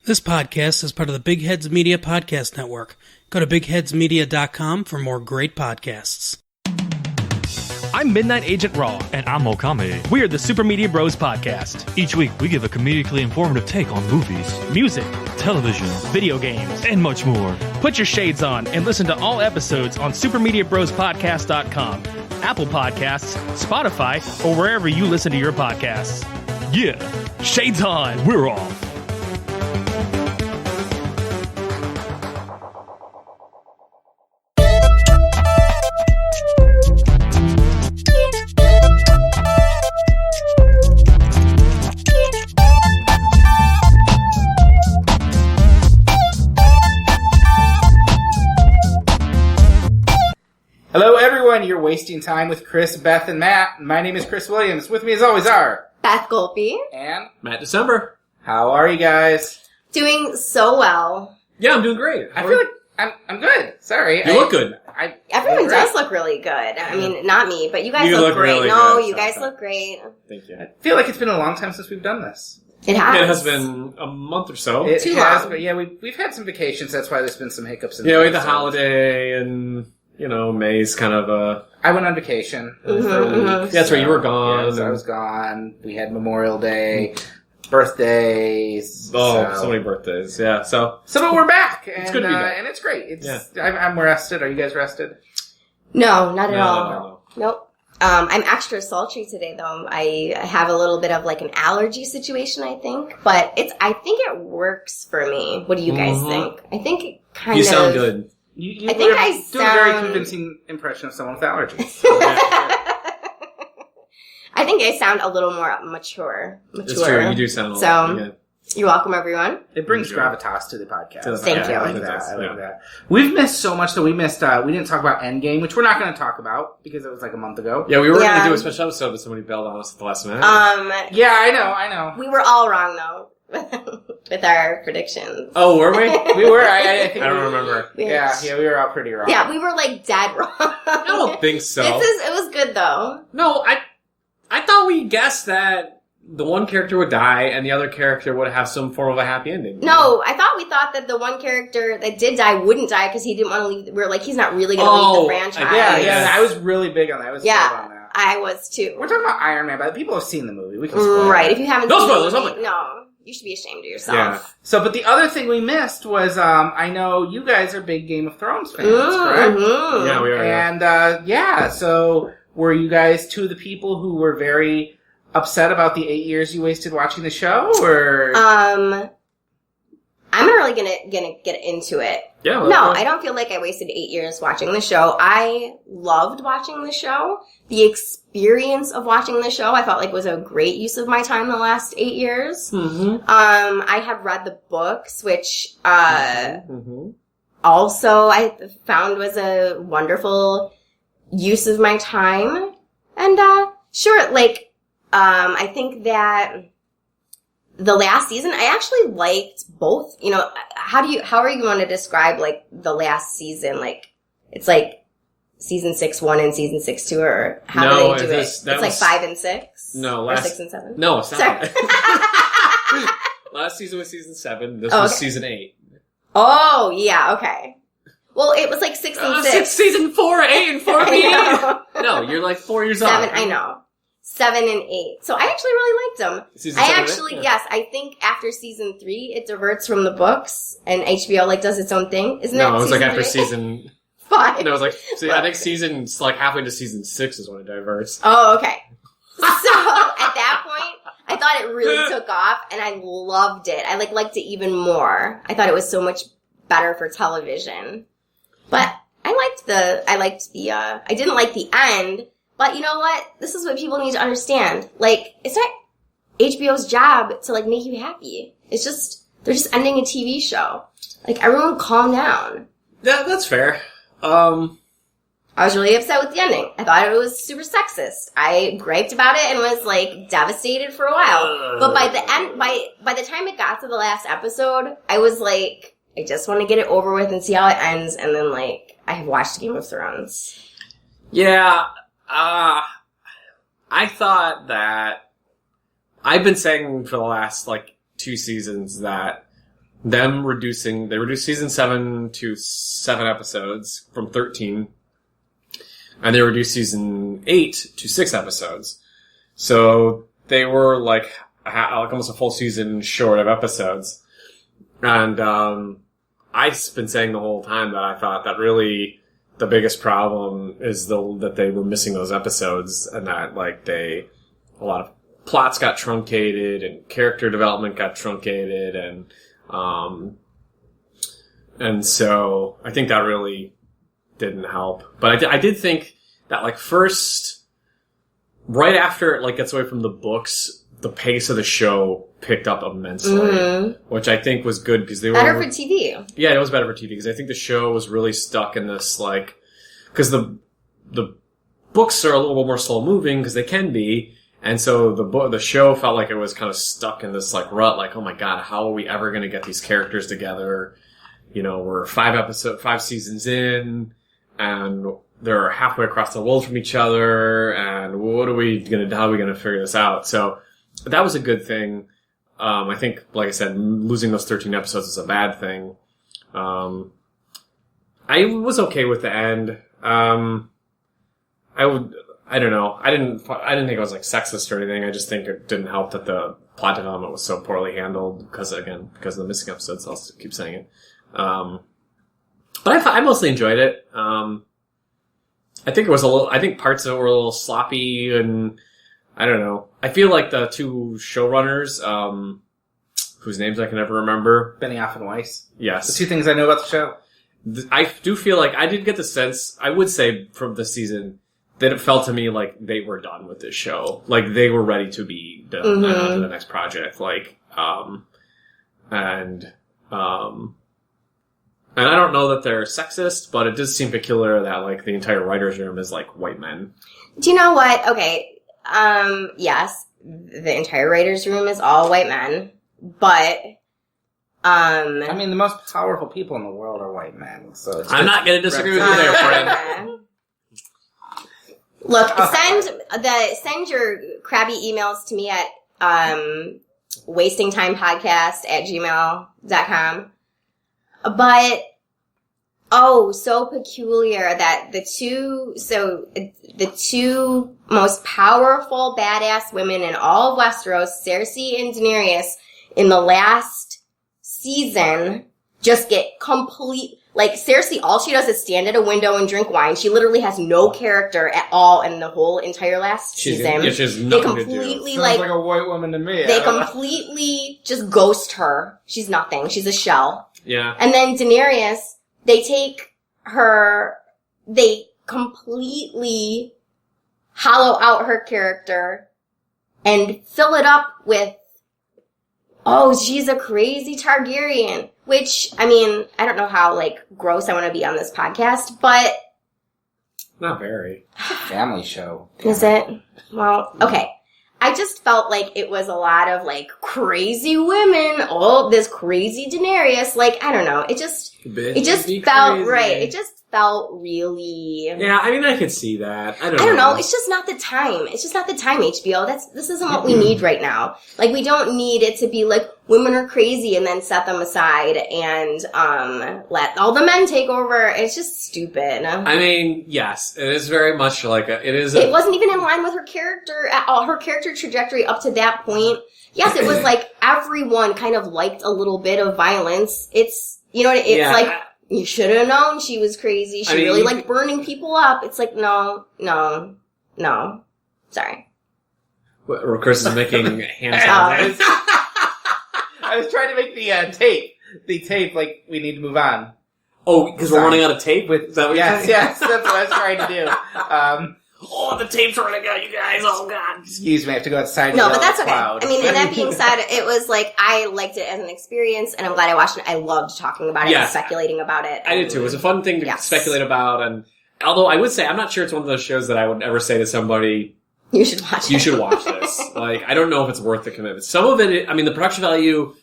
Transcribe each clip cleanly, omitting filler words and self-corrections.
This podcast is part of the Big Heads Media Podcast Network. Go to bigheadsmedia.com for more great podcasts. I'm Midnight Agent Raw. And I'm Okami. We are the Super Media Bros Podcast. Each week, we give a comedically informative take on movies, Music, television, video games, and much more. Put your shades on and listen to all episodes on supermediabrospodcast.com, Apple Podcasts, Spotify, or wherever you listen to your podcasts. Yeah, Shades on. we're off. Hello, everyone. You're wasting time with Chris, Beth, and Matt. My name is Chris Williams. With me, as always, are Beth Golpe. and Matt December. how are you guys? Doing so well. Yeah, I'm doing great. I feel like I'm good. Sorry, You look good. Everyone does look really good. I mean, not me, but you guys You look look great. really No, good. you guys Sorry. look great. Thank you. I feel like it's been a long time since we've done this. It has. It has been a month or so. It Too has, long. but yeah, we've had some vacations. That's why there's been some hiccups. In We had the episodes. holiday, and May's kind of I went on vacation for a week. mhm. That's right, you were gone. Yeah, so I was gone. We had Memorial Day, birthdays. so many birthdays. Yeah, so But we're back, and, good to be back. and it's great. I'm rested. Are you guys rested? No, not at all. no. Nope. I'm extra sultry today, though. I have a little bit of like an allergy situation, I think, but I think it works for me. What do you guys Mhm. think? I think it kind You of. sound good. You I think I do a very sound- convincing impression of someone with allergies. I think I sound a little more mature. It's true. You do sound a So- lot good. You're welcome, everyone. It brings Yeah. gravitas to the podcast. Thank you. I like that. I like that. We've missed so much that we missed. We didn't talk about Endgame, which we're not going to talk about because it was like a month ago. Yeah, we were going Yeah. to do a special episode, but somebody bailed on us at the last minute. Yeah, I know. We were all wrong though with our predictions. Oh, were we? We were. I think I don't we- remember. Yeah, we were all pretty wrong. Yeah, we were like dead wrong. I don't think so. It was good though. No, I thought we guessed that the one character would die and the other character would have some form of a happy ending. No, we thought that the one character that did die wouldn't die because he didn't want to leave. We were like, he's not really going to leave the franchise. Yeah. I was really big on that. I was Yeah. big on that. I was too. We're talking about Iron Man, but people have seen the movie. We can spoil Right. it. If you haven't No seen spoilers, the I'm movie, no, you should be ashamed of yourself. Yeah. So, but the other thing we missed was, I know you guys are big Game of Thrones fans, correct? Mhm. Yeah, we are. And, so were you guys two of the people who were very upset about the 8 years you wasted watching the show, or? I'm not really gonna get into it. Yeah. No, I don't feel like I wasted 8 years watching the show. I loved watching the show. The experience of watching the show, I felt like was a great use of my time the last 8 years. Mm-hmm. I have read the books, which, Mm-hmm. also I found was a wonderful use of my time. And, sure, I think that the last season, I actually liked both. How are you going to describe the last season? It's season 6-1 and season 6-2, or how do they do it? It's 5 and 6? No, or 6 and 7? No, it's Sorry. not. Last season was season 7. This was okay. season 8. Oh, yeah, okay. Well, it was 6 and 6. Season 4, 8, and 4 I know. No, you're 4 years 7, off. I know. 7 and 8. So I actually really liked them. Season 7 and 8? Yeah. Yes, I think after season 3, it diverts from the books, and HBO does its own thing. Isn't it? No, it was after 3? season... 5. No, it was I think season's halfway into season 6 is when it diverts. Oh, okay. So at that point, I thought it really took off, and I loved it. I liked it even more. I thought it was so much better for television. But I didn't like the end, but you know what? This is what people need to understand. It's not HBO's job to make you happy. It's just, they're just ending a TV show. Everyone calm down. Yeah, that's fair. I was really upset with the ending. I thought it was super sexist. I griped about it and was devastated for a while. But by the end, by the time it got to the last episode, I was I just want to get it over with and see how it ends. And then I have watched Game of Thrones. Yeah, I thought that I've been saying for the last 2 seasons that they reduced season 7 to 7 episodes from 13, and they reduced season 8 to 6 episodes. So they were like almost a full season short of episodes. And I've been saying the whole time that I thought that really the biggest problem is that they were missing those episodes, and that like a lot of plots got truncated and character development got truncated, and so I think that really didn't help. But I did think that like first, right after it like gets away from the books, the pace of the show picked up immensely, which I think was good because they were better for TV. Yeah, it was better for TV because I think the show was really stuck in this like, because the books are a little more slow moving because they can be, and so the show felt like it was kind of stuck in this like rut, like, oh my god, how are we ever going to get these characters together? You know, we're 5 seasons in, and they're halfway across the world from each other, and how are we going to figure this out? So that was a good thing. I think, like I said, losing those 13 episodes is a bad thing. I was okay with the end. I don't know. I didn't think it was like sexist or anything. I just think it didn't help that the plot development was so poorly handled because of the missing episodes. I'll keep saying it. But I mostly enjoyed it. I think parts of it were a little sloppy, and I don't know. I feel like the two showrunners, whose names I can never remember. Benioff and Weiss. Yes. The two things I know about the show. I do feel like I did get the sense, I would say from the season, that it felt to me like they were done with this show. Like they were ready to be done on to the next project. Like, and I don't know that they're sexist, but it does seem peculiar that like the entire writer's room is like white men. Do you know what? Okay. Yes, the entire writer's room is all white men, but, I mean, the most powerful people in the world are white men, so it's I'm not going to disagree with you there, friend. Look, send your crabby emails to me at, wastingtimepodcast@gmail.com. But, so peculiar that the two most powerful badass women in all of Westeros, Cersei and Daenerys, in the last season just get like Cersei, all she does is stand at a window and drink wine. She literally has no character at all in the whole entire last season. Yeah, she has nothing they completely to do. Sounds like a white woman to me. They completely just ghost her. She's nothing. She's a shell. Yeah. And then Daenerys, they completely hollow out her character and fill it up with, she's a crazy Targaryen. Which, I mean, I don't know how, like, gross I want to be on this podcast, but... Not very. Family show. Is it? Well, okay. I just felt like it was a lot of, like, crazy women. This crazy Daenerys. Like, I don't know. It just felt, crazy. right. It just felt really... Yeah, I mean, I could see that. I don't know. It's just not the time. It's just not the time, HBO. This isn't what we need right now. Like, we don't need it to be like, women are crazy and then set them aside and, let all the men take over. It's just stupid. I mean, yes, it is very much like it wasn't even in line with her character at all. Her character trajectory up to that point. Yes, it was like everyone kind of liked a little bit of violence. It's, like, you should have known she was crazy. She really liked burning people up. It's like, no. Sorry. Chris is making hand sounds. I was trying to make the tape, like, we need to move on. Oh, because we're running out of tape? Is that what you're saying? Yes, that's what I was trying to do. The tape's running out, you guys. Oh, God. Excuse me, I have to go outside. No, but that's okay. I mean, and that being said, it was like, I liked it as an experience, and I'm glad I watched it. I loved talking about it and speculating about it. I did too. It was a fun thing to speculate about, and although I would say, I'm not sure it's one of those shows that I would ever say to somebody, you should watch this. Like, I don't know if it's worth the commitment. Some of it, I mean, the production value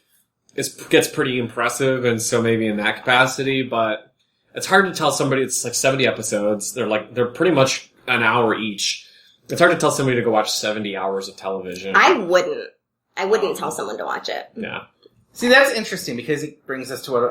gets pretty impressive, and so maybe in that capacity, but it's hard to tell somebody, it's like 70 episodes. They're pretty much an hour each. It's hard to tell somebody to go watch 70 hours of television. I wouldn't tell someone to watch it. Yeah. See, that's interesting because it brings us to what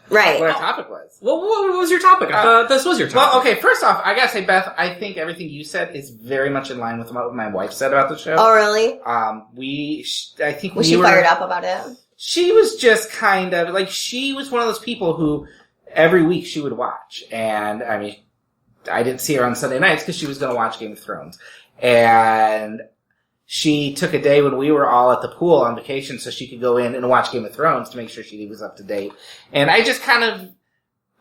Right. our topic was. Well, what was your topic? I thought this was your topic. Well, okay, first off, I gotta say, Beth, I think everything you said is very much in line with what my wife said about the show. Oh, really? I think Was she fired up about it? She was just kind of, like, she was one of those people who every week she would watch. And, I mean, I didn't see her on Sunday nights because she was gonna watch Game of Thrones. And she took a day when we were all at the pool on vacation so she could go in and watch Game of Thrones to make sure she was up to date. And I just kind of,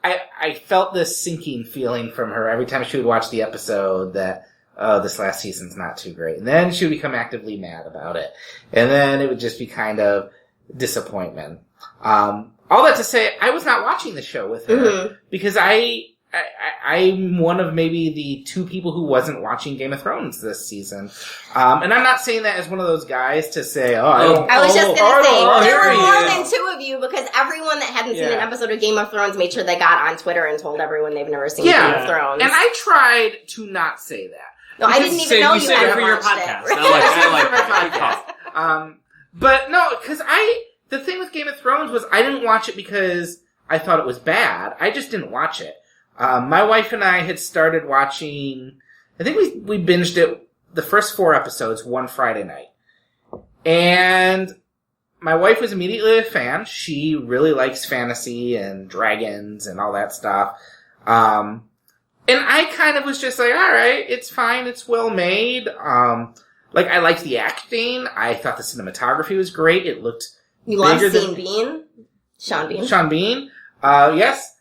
I felt this sinking feeling from her every time she would watch the episode that, oh, this last season's not too great. And then she would become actively mad about it. And then it would just be kind of disappointment. All that to say, I was not watching the show with her because I'm one of maybe the 2 people who wasn't watching Game of Thrones this season. And I'm not saying that as one of those guys to say, I was just going to say, there were more you. than 2 of you because everyone that hadn't seen an episode of Game of Thrones made sure they got on Twitter and told everyone they've never seen Game of Thrones. And I tried to not say that. No, I didn't even know you said it hadn't for your watched podcast. it. I like that. But no, because the thing with Game of Thrones was I didn't watch it because I thought it was bad. I just didn't watch it. My wife and I had started watching, I think we binged it, the first 4 episodes one Friday night. And my wife was immediately a fan. She really likes fantasy and dragons and all that stuff. And I kind of was just like, alright, it's fine, it's well made. Like, I liked the acting. I thought the cinematography was great. It looked You love bigger Sean Bean? Sean Bean? Sean Bean. Yes.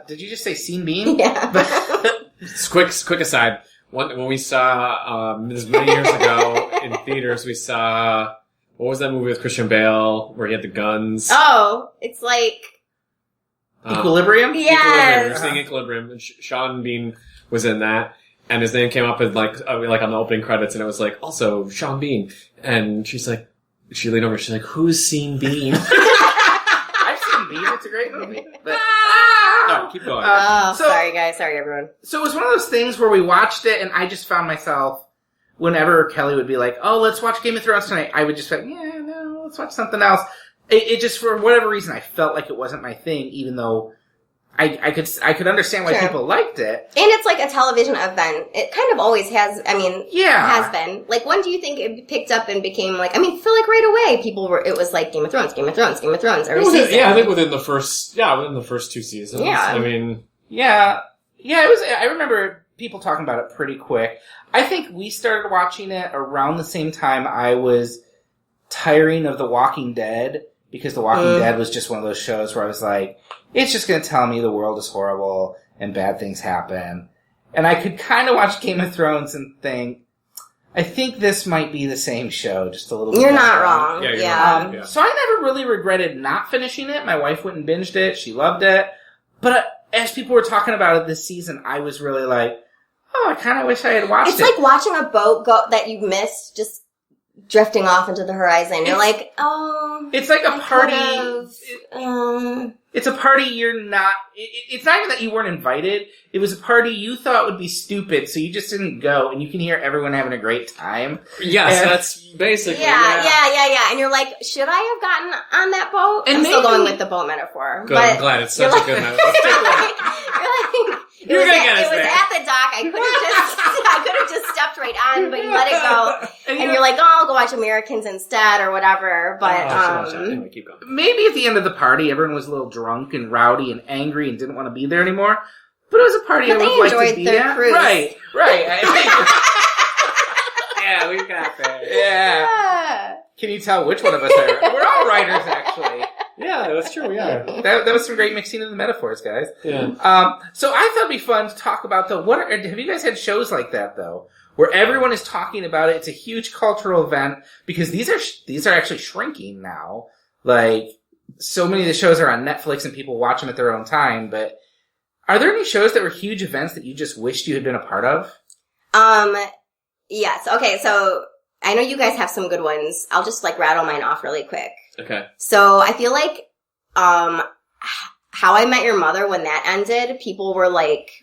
Did you just say Sean Bean? Yeah. Quick aside. When we saw, this many years ago in theaters, we saw, what was that movie with Christian Bale where he had the guns? Oh, it's like... Equilibrium? Yes. Equilibrium. We were seeing Equilibrium, and Sean Bean was in that, and his name came up as like on the opening credits, and it was like, also, Sean Bean. And she's like, she leaned over, she's like, who's Sean Bean? I've seen Bean. It's a great movie. But, No, keep going. Sorry guys. Sorry everyone. So it was one of those things where we watched it, and I just found myself, whenever Kelly would be like, oh, let's watch Game of Thrones tonight, I would just be like, yeah, no, let's watch something else. It just, for whatever reason, I felt like it wasn't my thing, even though I could understand why Sure. people liked it. And it's like a television event. It kind of always has, has been. Like, when do you think it picked up and became like, I feel like right away it was like Game of Thrones every season. Yeah, I think within the first 2 seasons. Yeah. Yeah, it was, I remember people talking about it pretty quick. I think we started watching it around the same time I was tiring of The Walking Dead, because The Walking Dead was just one of those shows where I was like, it's just going to tell me the world is horrible and bad things happen. And I could kind of watch Game of Thrones and think, I think this might be the same show, just a little bit You're not better. wrong. Yeah, you're Yeah. not wrong. So I never really regretted not finishing it. My wife went and binged it. She loved it. But as people were talking about it this season, I was really like, oh, I kind of wish I had watched It's it. like watching a boat go that you missed just drifting off into the horizon. You're like, oh. It's like a party. could've, It's a party you're not... It's not even that you weren't invited. It was a party you thought would be stupid, so you just didn't go, and you can hear everyone having a great time. Yes, And- that's basically. Yeah. And you're like, should I have gotten on that boat? And I'm still maybe- going with the boat metaphor. Good, but I'm glad. It's you're such a like- good metaphor. You're You're like, gonna get us it was there. at the dock. I could have just stepped right on, but you let it go. And And you're like, oh, I'll go watch Americans instead or whatever. But, Anyway, keep going. Maybe at the end of the party, everyone was a little drunk and rowdy and angry and didn't want to be there anymore. But it was a party But I they would like to enjoyed be their at. cruise. Right. Yeah, we got there. Yeah. yeah. Can you tell which one of us are? We're all writers, actually. Yeah, that's true. We are. That was some great mixing of the metaphors, guys. Yeah. So I thought it'd be fun to talk about, though, have you guys had shows like that, though? Where everyone is talking about it. It's a huge cultural event, because these are actually shrinking now. Like, so many of the shows are on Netflix and people watch them at their own time, but are there any shows that were huge events that you just wished you had been a part of? Yes. Okay, so I know you guys have some good ones. I'll just rattle mine off really quick. Okay. So I feel like, How I Met Your Mother, when that ended, people were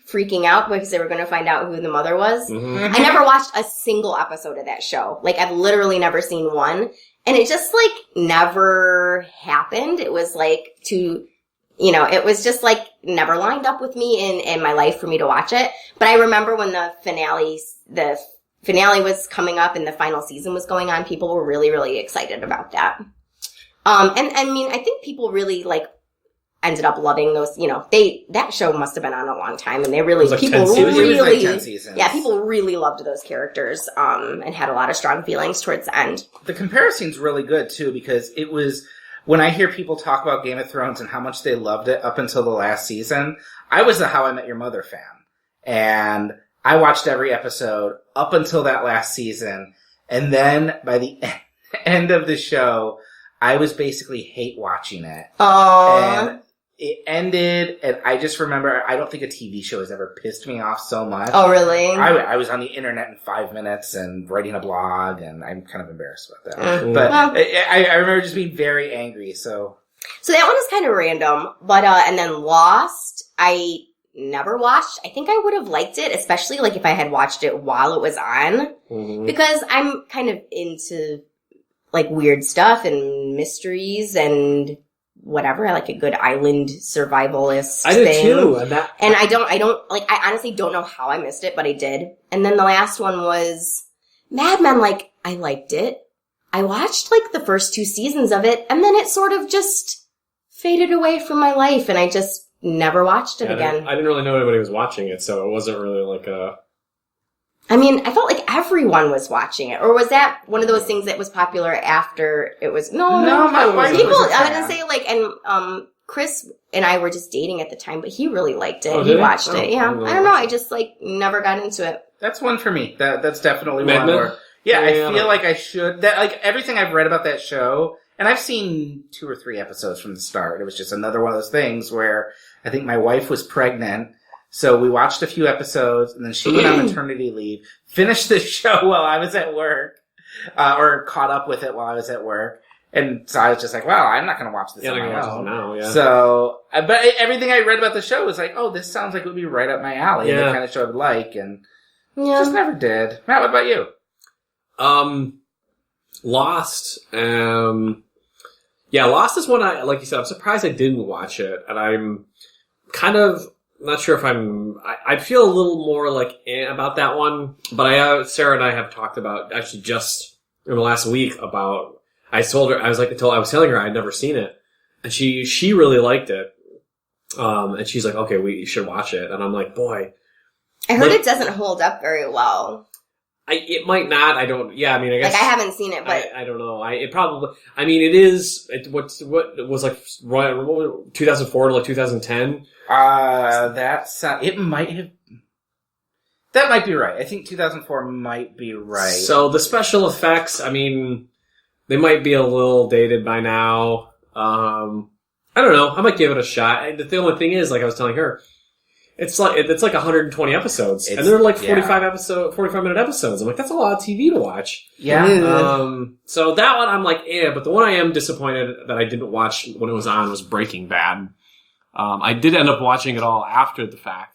freaking out because they were going to find out who the mother was. Mm-hmm. I never watched a single episode of that show. I've literally never seen one. And it just, like, never happened. It was, like, it was just, like, never lined up with me in my life for me to watch it. But I remember when the finale was coming up and the final season was going on, people were really, really excited about that. And I mean, I think people really, like, ended up loving those, that show must have been on a long time, and they really, like people 10 seasons. really, It was like 10 seasons. yeah, people really loved those characters, and had a lot of strong feelings towards the end. The comparison's really good, too, because it was, when I hear people talk about Game of Thrones and how much they loved it up until the last season, I was a How I Met Your Mother fan. And I watched every episode up until that last season, and then by the end of the show, I was basically hate watching it. And it ended, and I just remember, I don't think a TV show has ever pissed me off so much. Oh, really? I was on the internet in 5 minutes and writing a blog, and I'm kind of embarrassed about that. Mm. But Well- I remember just being very angry, so. So that one is kind of random, but, and then Lost, I never watched. I think I would have liked it, especially, like, if I had watched it while it was on, Mhm. because I'm kind of into, like, weird stuff and mysteries and whatever. I like a good island survivalist I did thing. too, and that. And I honestly don't know how I missed it, but I did. And then the last one was Mad Men. Like, I liked it. I watched, like, the first 2 seasons of it, and then it sort of just faded away from my life, and I just never watched it again. I didn't really know anybody was watching it, so it wasn't really like a. I mean, I felt like everyone was watching it. Or was that one of those things that was popular after it was... No, my wife people, was a I was fan. gonna say, like, and, Chris and I were just dating at the time, but he really liked it. Oh, He did he? watched Oh, it, yeah. I don't know. I don't know, I just, like, never got into it. That's one for me. That's definitely Mad one Men? where, yeah, Yeah. I feel like I should, that, like, everything I've read about that show, and I've seen 2 or 3 episodes from the start. It was just another one of those things where I think my wife was pregnant, so we watched a few episodes, and then she went on maternity leave, finished the show while I was at work, or caught up with it while I was at work. And so I was just like, well, I'm not going to watch this Yeah, on I my watch it own. now, yeah. So, but everything I read about the show was like, oh, this sounds like it would be right up my alley, and the Yeah. kind of show I'd like, and Yeah. just never did. Matt, what about you? Lost. Yeah, Lost is one like you said, I'm surprised I didn't watch it, and I'm kind of not sure if I feel a little more like about that one, but Sarah and I have talked about, actually just in the last week about, I was telling her I'd never seen it, and she really liked it, and she's like, okay, we should watch it, and I'm like, boy, I heard Like- it doesn't hold up very well. it might not, I guess. Like, I haven't seen it, but I don't know. It is. What was like 2004 to like 2010. It might have. That might be right. I think 2004 might be right. So the special effects, I mean, they might be a little dated by now. I don't know. I might give it a shot. The only thing is, like I was telling her, it's like 120 episodes, and they're like 45 minute episodes. I'm like, that's a lot of TV to watch. Yeah. So that one, I'm like, but the one I am disappointed that I didn't watch when it was on was Breaking Bad. I did end up watching it all after the fact.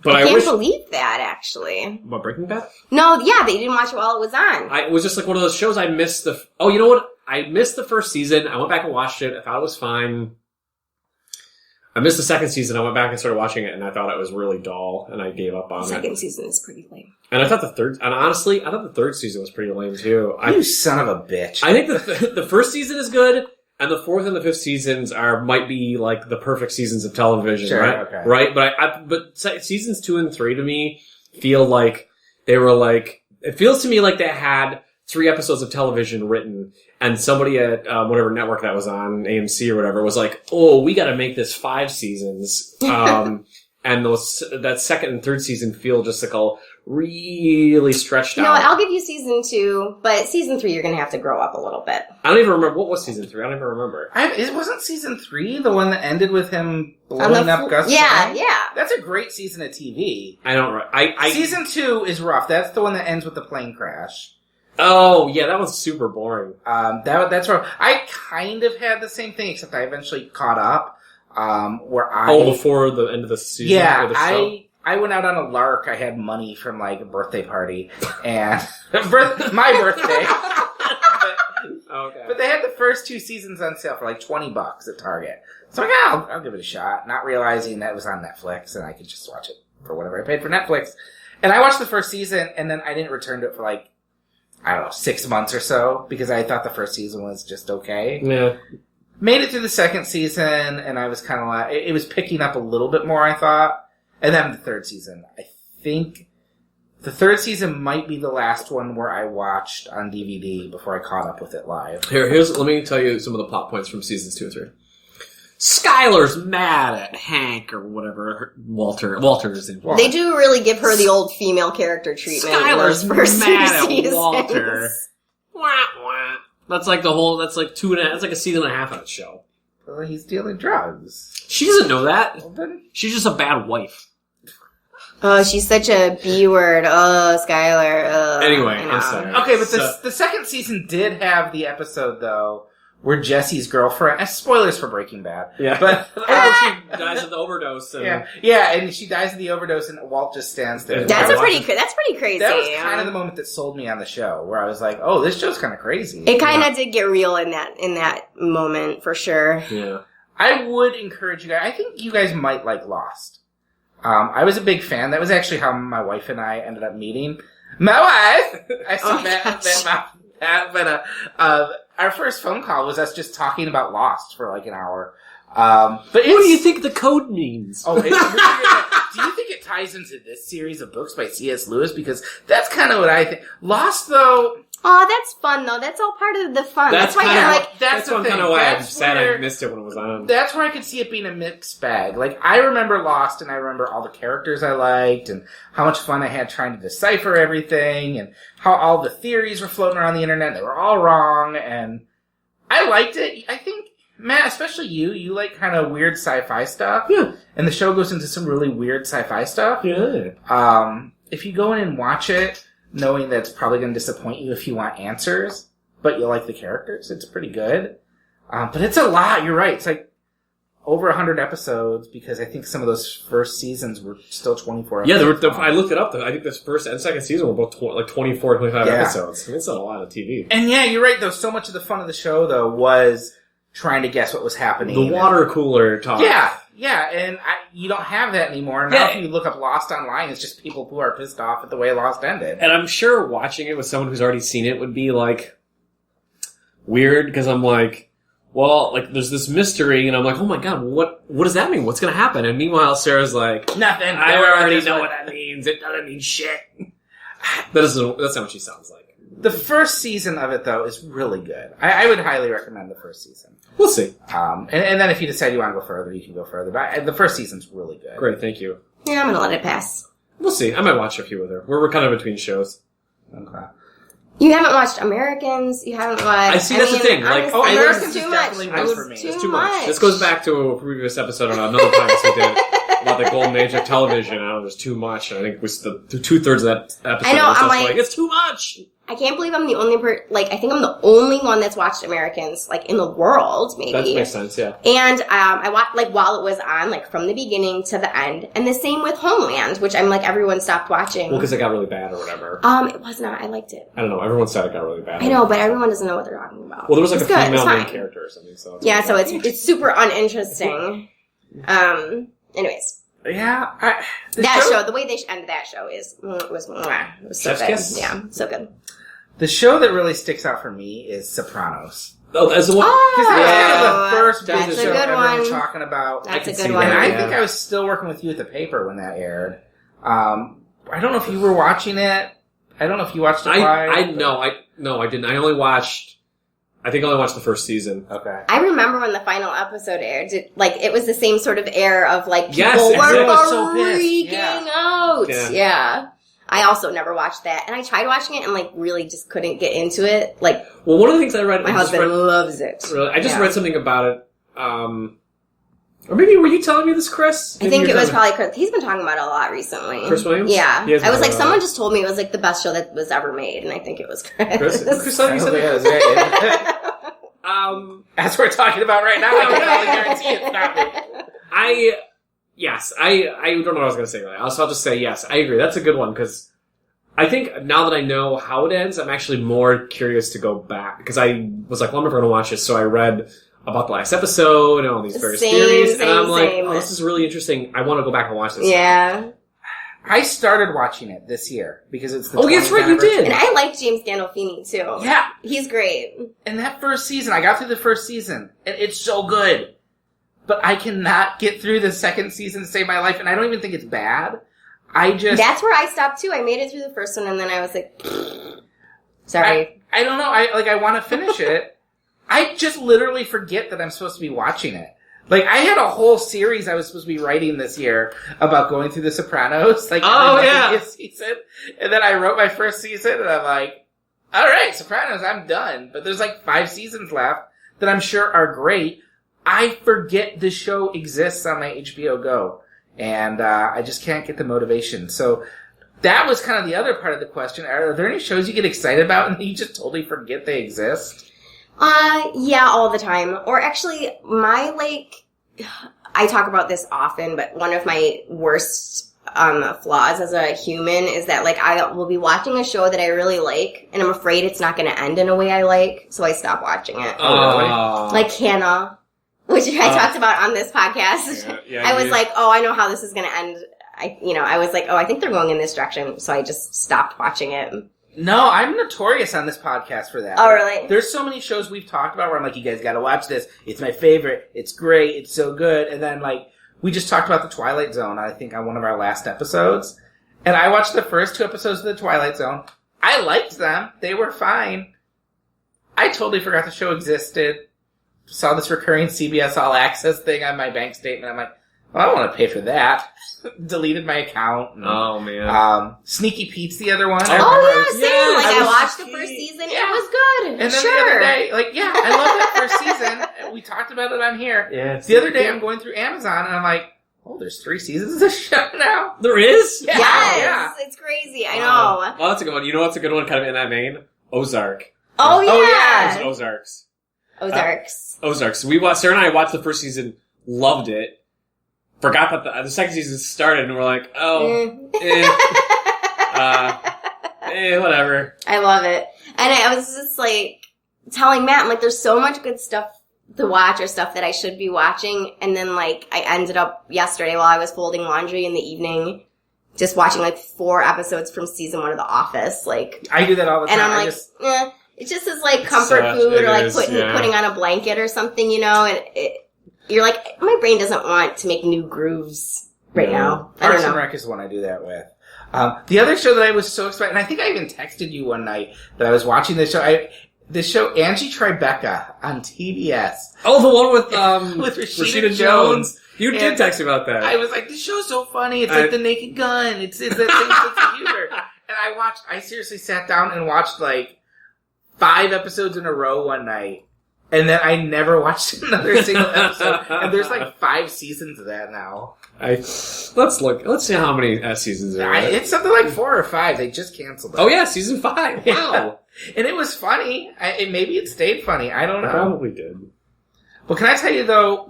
But I can't wish. believe that, actually. What, Breaking Bad? No, yeah, but you didn't watch it while it was on. It was just like one of those shows I missed oh, you know what? I missed the first season. I went back and watched it. I thought it was fine. I missed the second season. I went back and started watching it, and I thought it was really dull, and I gave up on The it. second season is pretty lame. And I thought honestly, I thought the third season was pretty lame too. You son of a bitch. I think the first season is good, and the fourth and the fifth seasons might be like the perfect seasons of television, Sure, right? okay. Right, but seasons 2 and 3 to me feel like they were like, it feels to me like they had 3 episodes of television written, and somebody at whatever network that was on, AMC or whatever, was like, oh, we got to make this 5 seasons. And that second and third season feel just like a really stretched No, out. I'll give you season 2, but season 3 you're gonna have to grow up a little bit. I don't even remember. What was season 3? I don't even remember. It wasn't season 3 the one that ended with him blowing up Gus? Yeah, Fring? yeah. That's a great season of TV. I don't. Season 2 is rough. That's the one that ends with the plane crash. Oh, yeah, that one's super boring. That's rough. I kind of had the same thing, except I eventually caught up. Before the end of the season? Yeah, or the show? I went out on a lark. I had money from like a birthday party and my birthday. Okay. But they had the first 2 seasons on sale for like $20 at Target. So I'm like, I'll give it a shot, not realizing that it was on Netflix and I could just watch it for whatever I paid for Netflix. And I watched the first season and then I didn't return to it for like, I don't know, 6 months or so because I thought the first season was just okay. Yeah. Made it through the second season and I was kind of like, it was picking up a little bit more, I thought. And then the third season, I think the third season might be the last one where I watched on DVD before I caught up with it live. Let me tell you some of the plot points from seasons 2 and 3. Skylar's mad at Hank or whatever. Walter is in. They do really give her the old female character treatment. Skylar's in those first mad few at seasons. Walter. Wah, wah. That's like that's like 2.5. That's like a season and a half on the show. Well, he's dealing drugs. She doesn't know that. Well, then, She's just a bad wife. Oh, she's such a B word. Oh, Skylar. Anyway, I know. I'm sorry. okay, but the second season did have the episode, though, where Jesse's girlfriend... spoilers for Breaking Bad. Yeah. But... She dies of the overdose. And yeah, and she dies of the overdose and Walt just stands there. That's Yeah, pretty crazy. That was yeah. kind of the moment that sold me on the show, where I was like, oh, this show's kind of crazy. It kind of did get real in that moment, for sure. Yeah. I would encourage you guys... I think you guys might like Lost. I was a big fan. That was actually how my wife and I ended up meeting. My wife! I said but our first phone call was us just talking about Lost for like an hour. But What do you think the code means? Oh, it's really good. Do you think it ties into this series of books by C.S. Lewis? Because that's kind of what I think. Lost, though... Oh, that's fun though. That's all part of the fun. That's why you're like, That's the thing. kind of why I'm That's sad where- I missed it when it was on. That's where I could see it being a mixed bag. Like, I remember Lost, and I remember all the characters I liked, and how much fun I had trying to decipher everything, and how all the theories were floating around the internet, and they were all wrong, and I liked it. I think, Matt, especially you like kind of weird sci-fi stuff. Yeah. And the show goes into some really weird sci-fi stuff. Yeah. If you go in and watch it, knowing that it's probably going to disappoint you if you want answers, but you like the characters, it's pretty good. But it's a lot, you're right. It's like over 100 episodes, because I think some of those first seasons were still 24 Yeah, episodes. I looked it up. I think this first and second season were both like 24, 25 episodes. I mean, it's not a lot of TV. And yeah, you're right, though. So much of the fun of the show, though, was trying to guess what was happening. The water cooler talk. Yeah, and you don't have that anymore. Now if you look up Lost online, it's just people who are pissed off at the way Lost ended. And I'm sure watching it with someone who's already seen it would be like weird, because I'm like, well, like there's this mystery, and I'm like, oh my god, what does that mean? What's gonna happen? And meanwhile, Sarah's like, Nothing. I already know what that means. It doesn't mean shit. That's not what she sounds like. The first season of it, though, is really good. I would highly recommend the first season. We'll see. And then if you decide you want to go further, you can go further. But the first season's really good. Great, thank you. yeah, I'm gonna let it pass. We'll see. I might watch a few with her. We're kind of between shows. Okay. You haven't watched Americans. You haven't watched. I see, that's the thing, like, honestly, it Americans was too definitely much. was It for was me. too It's too much. much. This goes back to a previous episode on another podcast we did about the golden age of television. I don't know, there's too much. And I think the 2/3 of that episode I know, was I'm just like- it's too much. I can't believe I'm the only I think I'm the only one that's watched Americans, like, in the world, maybe. That makes sense, yeah. And I watched, like, while it was on, like, from the beginning to the end. And the same with Homeland, which I'm like, everyone stopped watching. Well, because it got really bad or whatever. It was not. I liked it. I don't know. Everyone said it got really bad. I know, but everyone doesn't know what they're talking about. Well, there was like It's a good. female It's main fine. character or something. So Yeah, so it's super uninteresting. Anyways. Yeah. That show, the way they ended that show was so Chef's good. kiss? Yeah, so good. The show that really sticks out for me is Sopranos. Oh, that's the one. Because it was kind of the first big that's a show good everyone's one. talking about. That's I a can see good one. And that, I yeah. think I was still working with you at the paper when that aired. I don't know if you were watching it. I don't know if you watched it live. I didn't. I only watched the first season. Okay. I remember when the final episode aired. It was the same sort of air of like people Yes, were everyone was so pissed. freaking Yeah. out. Yeah. Yeah. I also never watched that, and I tried watching it and like really just couldn't get into it. Like Well, one of the things I read, my husband loves it. I just Yeah. read something about it. Or maybe were you telling me this, Chris? I Maybe think you it were was telling me. probably Chris. He's been talking about it a lot recently. Chris Williams? Yeah. He has I was been like, talking someone about just told me it was like the best show that was ever made, and I think it was Chris. Chris, thought you said Yeah, that? That's what we're talking about right now. I can only guarantee it's not me. I don't know what I was going to say. Really. I'll just say yes. I agree. That's a good one because I think now that I know how it ends, I'm actually more curious to go back because I was like, well, I'm never going to watch this. So I read about the last episode and all these various theories, and I'm like, oh, this is really interesting. I want to go back and watch this. Yeah. I started watching it this year because it's the yes, right, you did. And I like James Gandolfini too. Yeah. He's great. And that first season, I got through the first season, and it's so good. But I cannot get through the second season to save my life, and I don't even think it's bad. That's where I stopped too. I made it through the first one, and then I was like, sorry. I don't know. I want to finish it. I just literally forget that I'm supposed to be watching it. Like, I had a whole series I was supposed to be writing this year about going through The Sopranos. Like, season. And then I wrote my first season, and I'm like, all right, Sopranos, I'm done. But there's like 5 seasons left that I'm sure are great. I forget the show exists on my HBO Go. And I just can't get the motivation. So that was kind of the other part of the question. Are there any shows you get excited about and you just totally forget they exist? Yeah, all the time. Or actually, I talk about this often, but one of my worst flaws as a human is that, like, I will be watching a show that I really like, and I'm afraid it's not going to end in a way I like, so I stop watching it. Oh, really? Like Hannah, which I talked about on this podcast. Yeah, I was like, oh, I know how this is going to end. I was like, oh, I think they're going in this direction, so I just stopped watching it. No, I'm notorious on this podcast for that. Oh, really? There's so many shows we've talked about where I'm like, you guys gotta watch this. It's my favorite. It's great. It's so good. And then, like, we just talked about The Twilight Zone, I think, on one of our last episodes. And I watched the first 2 episodes of The Twilight Zone. I liked them. They were fine. I totally forgot the show existed. Saw this recurring CBS All Access thing on my bank statement. I'm like, well, I don't want to pay for that. Deleted my account. And, oh, man. Sneaky Pete's the other one. Same. I watched the first season. Yeah. It was good. And then the other day, I love that first season. We talked about it on here. Yeah. The other day, I'm going through Amazon, and I'm like, oh, there's 3 seasons of this show now. There is? Yeah. Yes. It's crazy. I know. Well, that's a good one. You know what's a good one kind of in that vein? Ozark. Oh, yeah. Ozarks. Ozarks. Sarah and I watched the first season, loved it. Forgot that the second season started, and we're like, whatever. I love it. And I was just like telling Matt, I'm like, there's so much good stuff to watch or stuff that I should be watching. And then, like, I ended up yesterday while I was folding laundry in the evening, just watching like 4 episodes from season 1 of The Office. Like, I do that all the time. And I'm like, it just is like comfort food or like putting on a blanket or something, you know, and you're like, my brain doesn't want to make new grooves right now. Parks and Rec is the one I do that with. The other show that I was so excited, and I think I even texted you one night that I was watching this show. This show, Angie Tribeca on TBS. Oh, the one with Rashida Jones. You did text me about that. I was like, this show's so funny. It's like The Naked Gun. It's that thing humor. And I seriously sat down and watched like 5 episodes in a row one night. And then I never watched another single episode. And there's like 5 seasons of that now. Let's look. Let's see how many seasons there are. It's something like 4 or 5. They just canceled it. Oh yeah, season 5. Wow. Yeah. And it was funny. Maybe it stayed funny. I don't know. It probably did. Well, can I tell you though?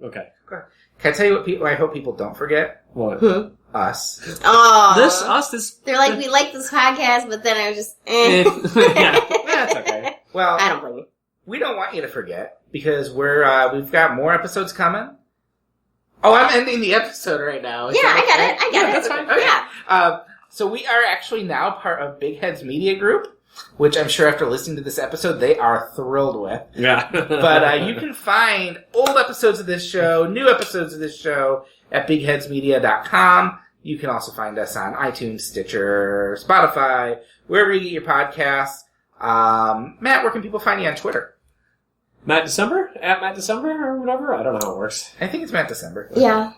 Okay. Can I tell you what I hope people don't forget? What? Us. Oh. This. They're like, we like this podcast, but then I was just, Yeah, that's okay. Well, I don't blame you. We don't want you to forget because we've got more episodes coming. Oh, I'm ending the episode right now. Yeah, I get it. That's fine. Okay. Yeah. So we are actually now part of Big Heads Media Group, which I'm sure after listening to this episode, they are thrilled with. Yeah. But you can find old episodes of this show, new episodes of this show at bigheadsmedia.com. You can also find us on iTunes, Stitcher, Spotify, wherever you get your podcasts. Matt, where can people find you on Twitter? Matt December? At Matt December or whatever? I don't know how it works. I think it's Matt December. Yeah.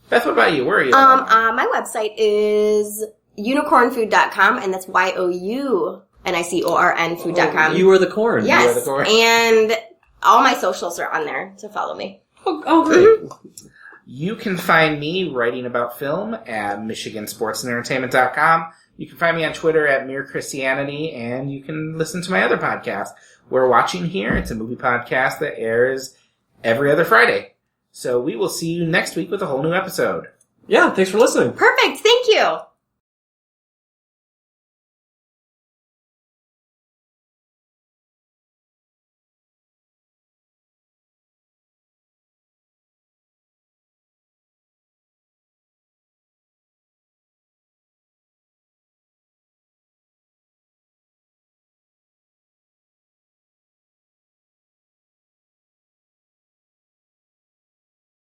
Beth, what about you? Where are you? My website is unicornfood.com, and that's YOUNICORN food.com. You are the corn. Yes. You are the corn. And all my socials are on there to follow me. Oh great. Mm-hmm. You can find me writing about film at MichiganSportsAndEntertainment.com. You can find me on Twitter at Mere Christianity, and you can listen to my other podcast, We're Watching Here. It's a movie podcast that airs every other Friday. So we will see you next week with a whole new episode. Yeah, thanks for listening. Perfect. Thank you.